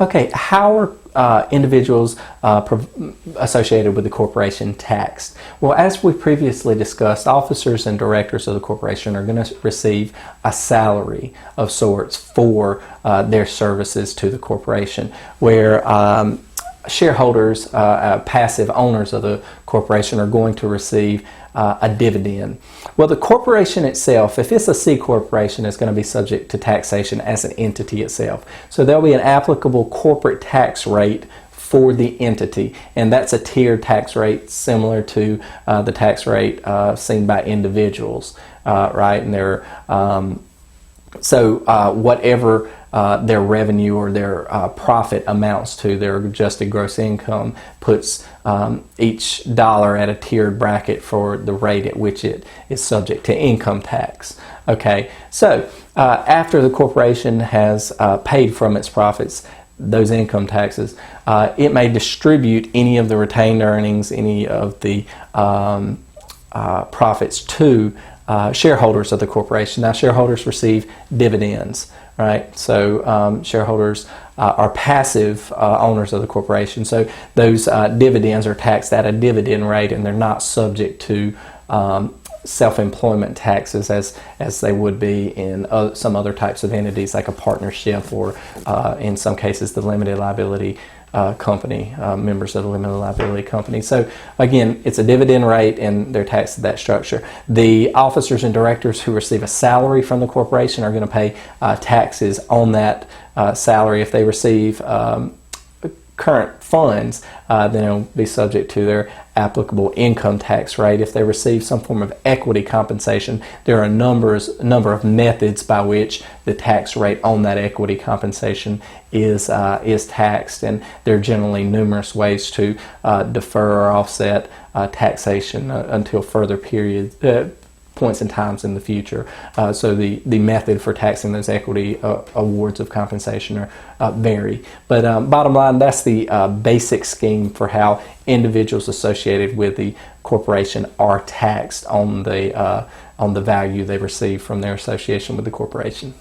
Okay, how are individuals associated with the corporation taxed? Well, as we previously discussed, officers and directors of the corporation are going to receive a salary of sorts for their services to the corporation, where shareholders, passive owners of the corporation, are going to receive a dividend. Well, the corporation itself, if it's a C corporation, is going to be subject to taxation as an entity itself. So there'll be an applicable corporate tax rate for the entity, and that's a tiered tax rate similar to the tax rate seen by individuals, right? And they're whatever their revenue or their profit amounts to, their adjusted gross income, puts each dollar at a tiered bracket for the rate at which it is subject to income tax. Okay, so after the corporation has paid from its profits those income taxes, it may distribute any of the retained earnings, any of the profits to shareholders of the corporation. Now, shareholders receive dividends, right? So shareholders are passive owners of the corporation. So those dividends are taxed at a dividend rate, and they're not subject to self-employment taxes as they would be in some other types of entities, like a partnership, or in some cases the limited liability company, members of the limited liability company. So again, it's a dividend rate, and they're taxed at that structure. The officers and directors who receive a salary from the corporation are going to pay taxes on that salary. If they receive current funds, then it'll be subject to their applicable income tax rate. If they receive some form of equity compensation, there are a number of methods by which the tax rate on that equity compensation is taxed, and there are generally numerous ways to defer or offset taxation until further points in times in the future. So the method for taxing those equity awards of compensation vary. But bottom line, that's the basic scheme for how individuals associated with the corporation are taxed on the value they receive from their association with the corporation.